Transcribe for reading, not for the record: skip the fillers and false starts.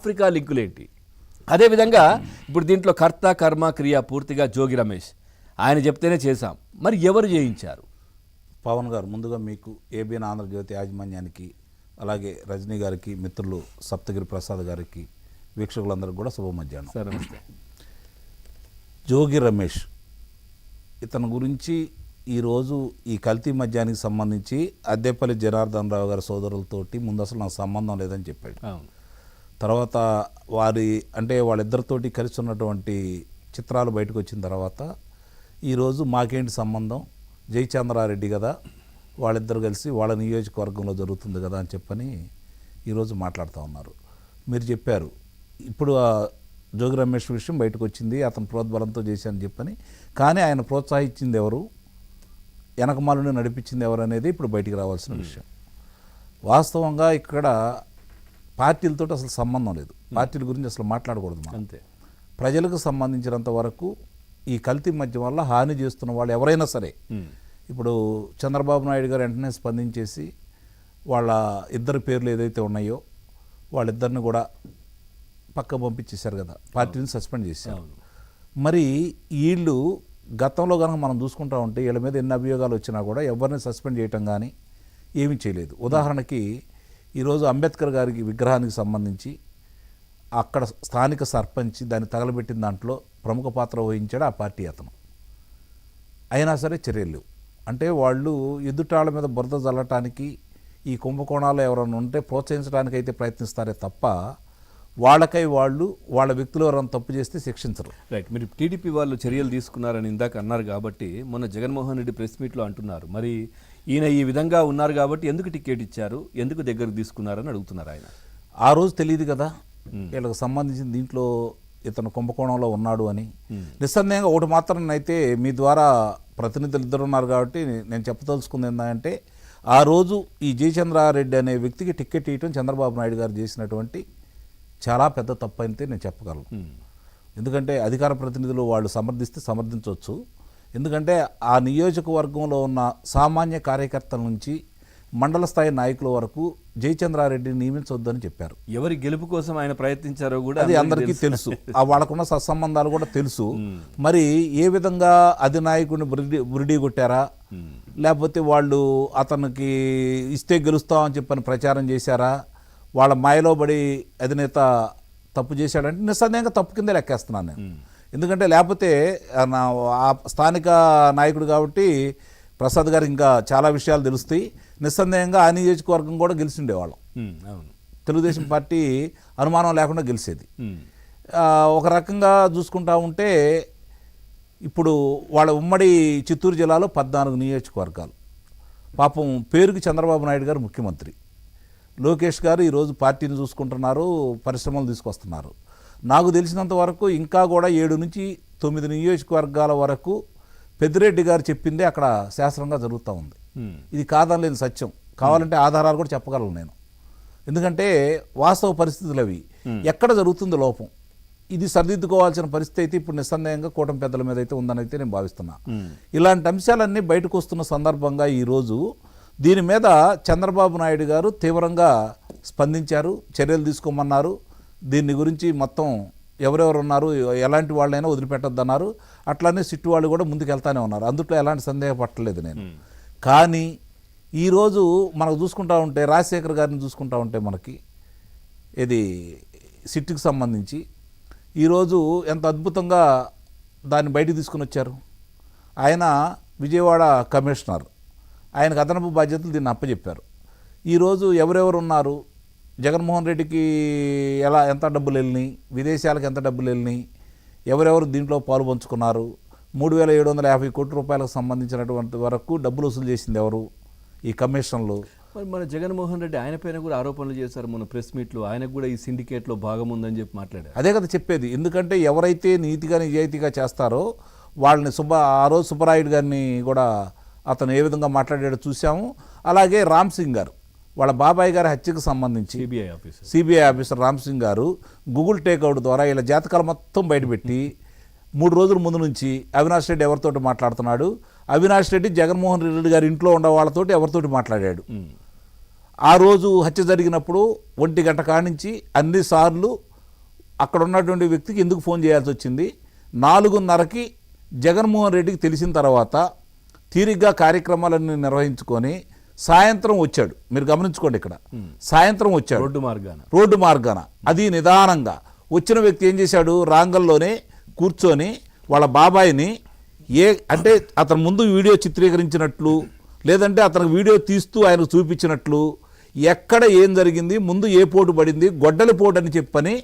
Africa లింకులేంటి? అదేవిధంగా ఇప్పుడు దీంట్లో కర్త కర్మ క్రియ పూర్తిగా జోగి రమేష్ ఆయన చెప్తేనే చేశాం, మరి ఎవరు చేయించారు? పవన్ గారు, ముందుగా మీకు ఏబిఎన్ ఆంధ్రజ్యోతి యాజమాన్యానికి, అలాగే రజనీ గారికి, మిత్రులు సప్తగిరి ప్రసాద్ గారికి, వీక్షకులందరికీ కూడా శుభ మధ్యాహ్నం. సరే, నమస్తే. జోగి రమేష్ ఇతని గురించి ఈరోజు ఈ కల్తీ మద్యానికి సంబంధించి అద్దెపల్లి జనార్దన్ రావు గారి సోదరులతోటి ముందు అసలు నాకు సంబంధం లేదని చెప్పాడు. తర్వాత వాళ్ళిద్దరితోటి కలిసి ఉన్నటువంటి చిత్రాలు బయటకు వచ్చిన తర్వాత ఈరోజు మాకేంటి సంబంధం, జయచంద్రారెడ్డి కదా, వాళ్ళిద్దరు కలిసి వాళ్ళ నియోజకవర్గంలో జరుగుతుంది కదా అని చెప్పని ఈరోజు మాట్లాడుతూ ఉన్నారు. మీరు చెప్పారు ఇప్పుడు జోగి రమేష్ విషయం బయటకు వచ్చింది, అతను ప్రోద్బలంతో చేశానని చెప్పని, కానీ ఆయన ప్రోత్సహించింది ఎవరు, వెనకమాలను నడిపించింది ఎవరు అనేది ఇప్పుడు బయటికి రావాల్సిన విషయం. వాస్తవంగా ఇక్కడ పార్టీలతో అసలు సంబంధం లేదు, పార్టీల గురించి అసలు మాట్లాడకూడదు. అంతే. ప్రజలకు సంబంధించినంత వరకు ఈ కల్తీ మద్యం వల్ల హాని చేస్తున్న వాళ్ళు ఎవరైనా సరే, ఇప్పుడు చంద్రబాబు నాయుడు గారు వెంటనే స్పందించేసి వాళ్ళ ఇద్దరి పేర్లు ఏదైతే ఉన్నాయో వాళ్ళిద్దరిని కూడా పక్క పంపించేశారు కదా, పార్టీని సస్పెండ్ చేశారు. మరి వీళ్ళు గతంలో కనుక మనం చూసుకుంటా ఉంటే వీళ్ళ మీద ఎన్ని అభియోగాలు వచ్చినా కూడా ఎవరిని సస్పెండ్ చేయటం కానీ ఏమీ చేయలేదు. ఉదాహరణకి ఈరోజు అంబేద్కర్ గారికి విగ్రహానికి సంబంధించి అక్కడ స్థానిక సర్పంచ్ దాన్ని తగలబెట్టిన దాంట్లో ప్రముఖ పాత్ర వహించాడు ఆ పార్టీ అతను. అయినా సరే చర్యలు లేవు. అంటే వాళ్ళు ఎదుటాళ్ళ మీద బురద జల్లటానికి, ఈ కుంభకోణాలు ఎవరైనా ఉంటే ప్రోత్సహించడానికి అయితే ప్రయత్నిస్తారే తప్ప వాళ్ళకై వాళ్ళ వ్యక్తులు ఎవరైనా తప్పు చేస్తే శిక్షించరు. రైట్. మీరు టీడీపీ వాళ్ళు చర్యలు తీసుకున్నారని ఇందాక అన్నారు కాబట్టి మొన్న జగన్మోహన్ రెడ్డి ప్రెస్ మీట్లో అంటున్నారు, మరి ఈయన ఈ విధంగా ఉన్నారు కాబట్టి ఎందుకు టికెట్ ఇచ్చారు, ఎందుకు దగ్గరకు తీసుకున్నారని అడుగుతున్నారు ఆయన. ఆ రోజు తెలియదు కదా వీళ్ళకి సంబంధించిన దీంట్లో ఇతను కుంభకోణంలో ఉన్నాడు అని. నిస్సందేహంగా ఒకటి మాత్రం అయితే మీ ద్వారా ప్రతినిధులు ఇద్దరు ఉన్నారు కాబట్టి నేను చెప్పదలుచుకుంది ఏంటంటే, ఆ రోజు ఈ జయచంద్రారెడ్డి అనే వ్యక్తికి టికెట్ ఇవ్వటం చంద్రబాబు నాయుడు గారు చేసినటువంటి చాలా పెద్ద తప్పు అయితే నేను చెప్పగలను. ఎందుకంటే అధికార ప్రతినిధులు వాళ్ళు సమర్థిస్తే సమర్థించవచ్చు. ఎందుకంటే ఆ నియోజకవర్గంలో ఉన్న సామాన్య కార్యకర్తల నుంచి మండల స్థాయి నాయకుల వరకు జయచంద్రారెడ్డిని నియమించవద్దని చెప్పారు. ఎవరి గెలుపు కోసం ఆయన ప్రయత్నించారో కూడా అది అందరికీ తెలుసు. వాళ్ళకున్న సత్సంబంధాలు కూడా తెలుసు. మరి ఏ విధంగా అధినాయకుడిని బురిడి కొట్టారా, లేకపోతే వాళ్ళు అతనికి ఇస్తే గెలుస్తామని చెప్పని ప్రచారం చేశారా, వాళ్ళ మాయలో పడి అధినేత తప్పు చేశాడంటే నిస్సందేహంగా తప్పు కింద లెక్కేస్తున్నాను నేను. ఎందుకంటే లేకపోతే ఆ స్థానిక నాయకుడు కాబట్టి ప్రసాద్ గారు ఇంకా చాలా విషయాలు తెలుస్తాయి. నిస్సందేహంగా ఆ నియోజకవర్గం కూడా గెలిచిండేవాళ్ళం. తెలుగుదేశం పార్టీ అనుమానం లేకుండా గెలిచేది. ఒక రకంగా చూసుకుంటా ఉంటే ఇప్పుడు వాళ్ళ ఉమ్మడి చిత్తూరు జిల్లాలో 14 నియోజకవర్గాలు. పాపం పేరుకి చంద్రబాబు నాయుడు గారు ముఖ్యమంత్రి, లోకేష్ గారు ఈరోజు పార్టీని చూసుకుంటున్నారు, పరిశ్రమలు తీసుకొస్తున్నారు. నాకు తెలిసినంత వరకు ఇంకా కూడా 7 నుంచి 9 నియోజకవర్గాల వరకు పెద్దిరెడ్డి గారు చెప్పిందే అక్కడ శాస్త్రంగా జరుగుతూ ఉంది. ఇది కాదనలేని సత్యం. కావాలంటే ఆధారాలు కూడా చెప్పగలను నేను. ఎందుకంటే వాస్తవ పరిస్థితులు అవి. ఎక్కడ జరుగుతుంది లోపం, ఇది సరిదిద్దుకోవాల్సిన పరిస్థితి అయితే ఇప్పుడు నిస్సందేహంగా కూటమి పెద్దల మీద అయితే ఉందని అయితే నేను భావిస్తున్నా. ఇలాంటి అంశాలన్నీ బయటకు వస్తున్న సందర్భంగా ఈరోజు దీని మీద చంద్రబాబు నాయుడు గారు తీవ్రంగా స్పందించారు, చర్యలు తీసుకోమన్నారు. దీని గురించి మొత్తం ఎవరెవరు ఉన్నారు, ఎలాంటి వాళ్ళైనా వదిలిపెట్టొద్దన్నారు. అట్లానే సిట్టు వాళ్ళు కూడా ముందుకెళ్తానే ఉన్నారు. అందుట్లో ఎలాంటి సందేహపట్టలేదు నేను. కానీ ఈరోజు మనకు చూసుకుంటా ఉంటే, రాజశేఖర్ గారిని చూసుకుంటా ఉంటే మనకి ఇది సిట్టుకి సంబంధించి ఈరోజు ఎంత అద్భుతంగా దాన్ని బయటికి తీసుకుని వచ్చారు. ఆయన విజయవాడ కమిషనర్, ఆయనకు అదనపు బాధ్యతలు దీన్ని అప్పచెప్పారు. ఈరోజు ఎవరెవరు ఉన్నారు, జగన్మోహన్ రెడ్డికి ఎంత డబ్బులు వెళ్ళినాయి, విదేశాలకు ఎంత డబ్బులు వెళ్ళినాయి, ఎవరెవరు దీంట్లో పాలు పంచుకున్నారు, 3,750 కోట్ల రూపాయలకు సంబంధించినటువంటి వరకు డబ్బులు వసూలు చేసింది ఎవరు, ఈ కమిషన్లు. మరి మన జగన్మోహన్ రెడ్డి ఆయన పైన కూడా ఆరోపణలు చేశారు మన ప్రెస్ మీట్లో. ఆయనకు కూడా ఈ సిండికేట్లో భాగం ఉందని చెప్పి మాట్లాడారు. అదే కదా చెప్పేది. ఎందుకంటే ఎవరైతే నీతిగా నిజాయితీగా చేస్తారో వాళ్ళని ఆ రోజు సుబ్బరాయుడు గారిని కూడా అతను ఏ విధంగా మాట్లాడాడో చూసాము. అలాగే రామ్ సింగ్ గారు, వాళ్ళ బాబాయ్ గారి హత్యకు సంబంధించి సిబిఐ ఆఫీసర్ రామ్ సింగ్ గారు గూగుల్ టేక్అవుట్ ద్వారా ఇలా జాతకాలు మొత్తం బయటపెట్టి 3 రోజుల ముందు నుంచి అవినాష్ రెడ్డి ఎవరితోటి మాట్లాడుతున్నాడు, అవినాష్ రెడ్డి జగన్మోహన్ రెడ్డి గారి ఇంట్లో ఉన్న వాళ్ళతోటి ఎవరితోటి మాట్లాడాడు, ఆ రోజు హత్య జరిగినప్పుడు 1 గంట కానించి అన్నిసార్లు అక్కడ ఉన్నటువంటి వ్యక్తికి ఎందుకు ఫోన్ చేయాల్సి వచ్చింది? 4:30కి జగన్మోహన్ రెడ్డికి తెలిసిన తర్వాత తీరిగ్గా కార్యక్రమాలన్నీ నిర్వహించుకొని సాయంత్రం వచ్చాడు. మీరు గమనించుకోండి, ఇక్కడ సాయంత్రం వచ్చాడు రోడ్డు మార్గాన. అది నిదానంగా వచ్చిన వ్యక్తి ఏం చేశాడు? రాంగల్లోనే కూర్చొని వాళ్ళ బాబాయిని అంటే అతను ముందు వీడియో చిత్రీకరించినట్లు, లేదంటే అతనికి వీడియో తీస్తూ ఆయనకు చూపించినట్లు, ఎక్కడ ఏం జరిగింది, ముందు ఏ పోటు పడింది, గొడ్డలి పోటు అని చెప్పని